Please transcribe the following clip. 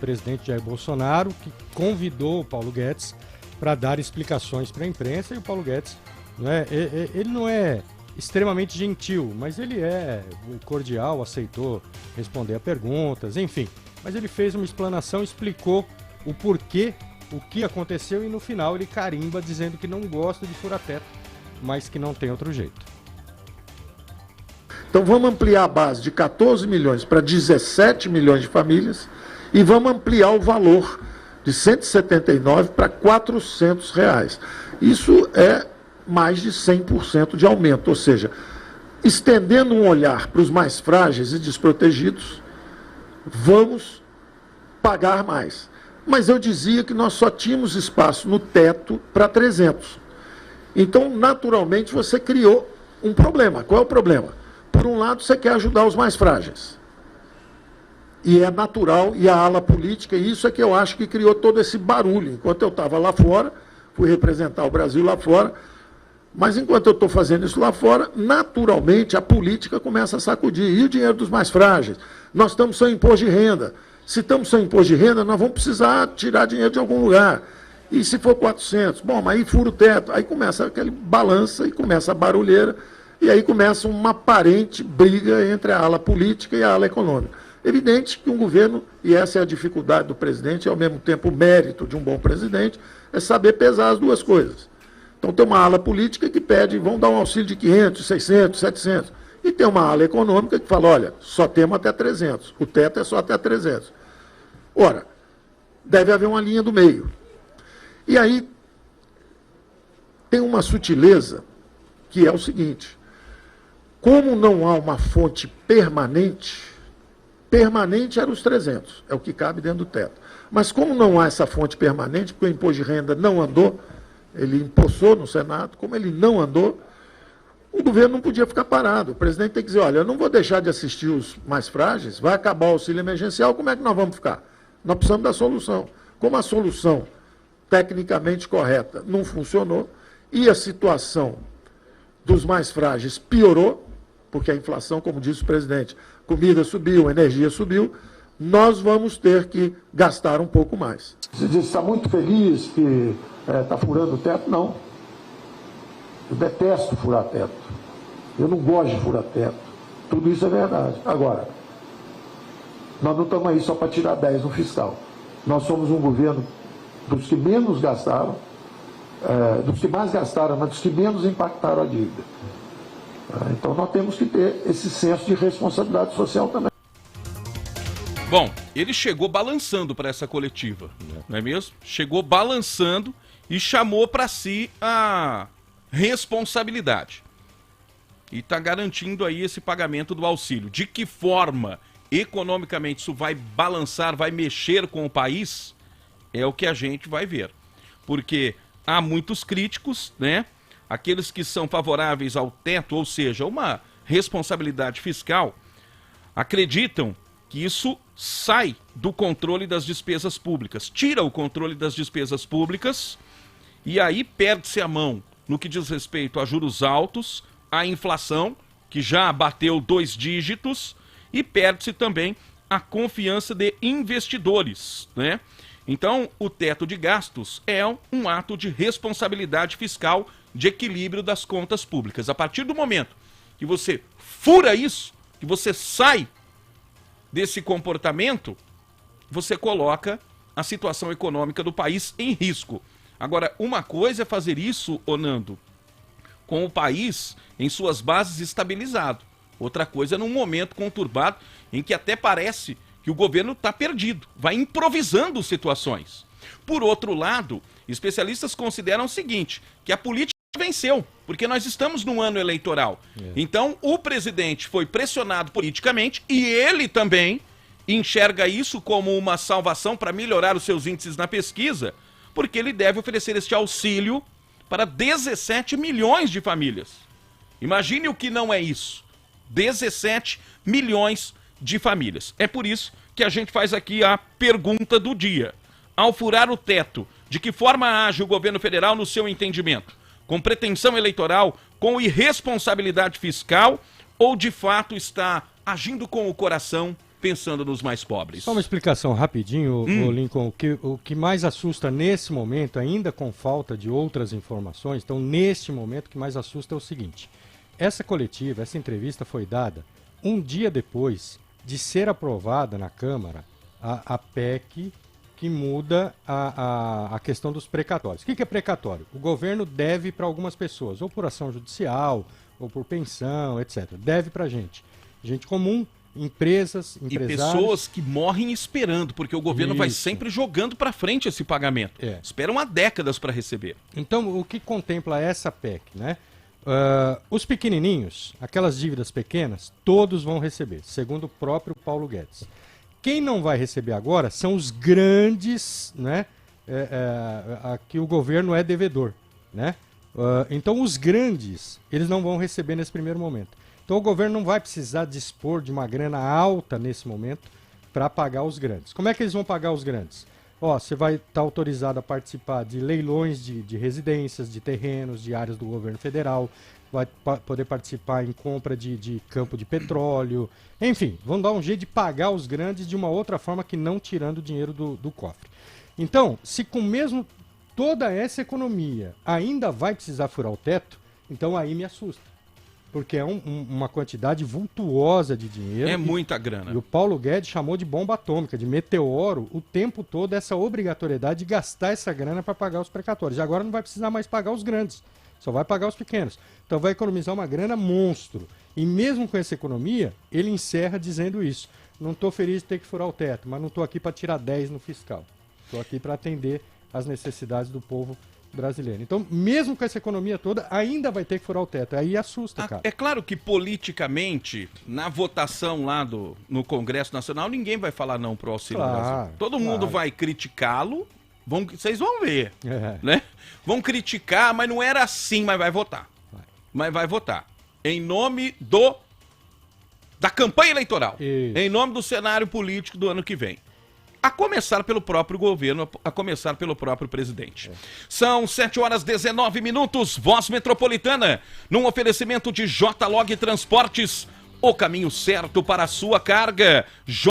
presidente Jair Bolsonaro, que convidou o Paulo Guedes para dar explicações para a imprensa, e o Paulo Guedes, ele não é extremamente gentil, mas ele é cordial, aceitou responder a perguntas, enfim. Mas ele fez uma explanação, explicou o porquê, o que aconteceu, e no final ele carimba dizendo que não gosta de furar-teto, mas que não tem outro jeito. Então vamos ampliar a base de 14 milhões para 17 milhões de famílias e vamos ampliar o valor de 179 para 400 reais. Isso é mais de 100% de aumento, ou seja, estendendo um olhar para os mais frágeis e desprotegidos, vamos pagar mais. Mas eu dizia que nós só tínhamos espaço no teto para 300. Então, naturalmente, você criou um problema. Qual é o problema? Por um lado, você quer ajudar os mais frágeis. E é natural, e a ala política, e isso é que eu acho que criou todo esse barulho. Enquanto eu estava lá fora, fui representar o Brasil lá fora, mas enquanto eu estou fazendo isso lá fora, naturalmente a política começa a sacudir. E o dinheiro dos mais frágeis? Nós estamos sem imposto de renda. Se estamos sem imposto de renda, nós vamos precisar tirar dinheiro de algum lugar. E se for 400? Bom, mas aí fura o teto. Aí começa aquele balança e começa a barulheira. E aí começa uma aparente briga entre a ala política e a ala econômica. Evidente que um governo, e essa é a dificuldade do presidente, e ao mesmo tempo o mérito de um bom presidente, é saber pesar as duas coisas. Então tem uma ala política que pede, vão dar um auxílio de 500, 600, 700. E tem uma ala econômica que fala, olha, só temos até 300, o teto é só até 300. Ora, deve haver uma linha do meio. E aí tem uma sutileza que é o seguinte, como não há uma fonte permanente era os 300, é o que cabe dentro do teto. Mas como não há essa fonte permanente, porque o imposto de renda não andou, ele impulsou no Senado, como ele não andou, o governo não podia ficar parado. O presidente tem que dizer, olha, eu não vou deixar de assistir os mais frágeis, vai acabar o auxílio emergencial, como é que nós vamos ficar? Nós precisamos da solução. Como a solução tecnicamente correta não funcionou, e a situação dos mais frágeis piorou, porque a inflação, como disse o presidente, comida subiu, energia subiu, nós vamos ter que gastar um pouco mais. Você diz, está muito feliz que está furando o teto? Não. Eu detesto furar teto. Eu não gosto de furar teto. Tudo isso é verdade. Agora, nós não estamos aí só para tirar 10 no fiscal. Nós somos um governo dos que menos gastaram, dos que mais gastaram, mas dos que menos impactaram a dívida. Então nós temos que ter esse senso de responsabilidade social também. Bom, ele chegou balançando para essa coletiva, não é mesmo? Chegou balançando e chamou para si a responsabilidade. E está garantindo aí esse pagamento do auxílio. De que forma, economicamente, isso vai balançar, vai mexer com o país, é o que a gente vai ver. Porque há muitos críticos, né? Aqueles que são favoráveis ao teto, ou seja, uma responsabilidade fiscal, acreditam que isso sai do controle das despesas públicas, tira o controle das despesas públicas e aí perde-se a mão no que diz respeito a juros altos, a inflação, que já bateu 2 dígitos, e perde-se também a confiança de investidores, né? Então, o teto de gastos é um ato de responsabilidade fiscal, de equilíbrio das contas públicas. A partir do momento que você fura isso, que você sai desse comportamento, você coloca a situação econômica do país em risco. Agora, uma coisa é fazer isso, ô Nando, com o país em suas bases estabilizado. Outra coisa é num momento conturbado em que até parece que o governo está perdido, vai improvisando situações. Por outro lado, especialistas consideram o seguinte, que a política venceu, porque nós estamos num ano eleitoral. Então, o presidente foi pressionado politicamente e ele também enxerga isso como uma salvação para melhorar os seus índices na pesquisa, porque ele deve oferecer este auxílio para 17 milhões de famílias. Imagine o que não é isso. 17 milhões de famílias. É por isso que a gente faz aqui a pergunta do dia. Ao furar o teto, de que forma age o governo federal no seu entendimento? Com pretensão eleitoral, com irresponsabilidade fiscal ou de fato está agindo com o coração pensando nos mais pobres. Só uma explicação rapidinho, ô Lincoln. O que mais assusta nesse momento, ainda com falta de outras informações, então neste momento o que mais assusta é o seguinte: essa coletiva, essa entrevista foi dada um dia depois de ser aprovada na Câmara a PEC que muda a questão dos precatórios. O que é precatório? O governo deve para algumas pessoas, ou por ação judicial, ou por pensão, etc. Deve para gente comum, empresas, empresários. E pessoas que morrem esperando, porque o governo vai sempre jogando para frente esse pagamento. Esperam há décadas para receber. Então, o que contempla essa PEC, né? Os pequenininhos, aquelas dívidas pequenas, todos vão receber, segundo o próprio Paulo Guedes. Quem não vai receber agora são os grandes, né? A que o governo é devedor, né? Então, os grandes, eles não vão receber nesse primeiro momento. Então, o governo não vai precisar dispor de uma grana alta nesse momento para pagar os grandes. Como é que eles vão pagar os grandes? Você vai estar autorizado a participar de leilões de residências, de terrenos, de áreas do governo federal, vai poder participar em compra de campo de petróleo, enfim, vão dar um jeito de pagar os grandes de uma outra forma que não tirando dinheiro do cofre. Então, se com mesmo toda essa economia ainda vai precisar furar o teto, então aí me assusta. Porque é uma quantidade vultuosa de dinheiro. É muita grana. E o Paulo Guedes chamou de bomba atômica, de meteoro, o tempo todo essa obrigatoriedade de gastar essa grana para pagar os precatórios. E agora não vai precisar mais pagar os grandes, só vai pagar os pequenos. Então vai economizar uma grana monstro. E mesmo com essa economia, ele encerra dizendo isso. Não estou feliz de ter que furar o teto, mas não estou aqui para tirar 10 no fiscal. Estou aqui para atender às necessidades do povo brasileiro. Então, mesmo com essa economia toda, ainda vai ter que furar o teto. Aí assusta, cara. É claro que politicamente, na votação lá no Congresso Nacional, ninguém vai falar não pro Auxílio Brasil. Todo mundo vai criticá-lo, vocês vão ver, né? Vão criticar, mas não era assim, mas vai votar. Mas vai votar. Em nome da campanha eleitoral. Isso. Em nome do cenário político do ano que vem. A começar pelo próprio governo, a começar pelo próprio presidente. São 7h19, Voz Metropolitana, num oferecimento de J-Log Transportes, o caminho certo para a sua carga.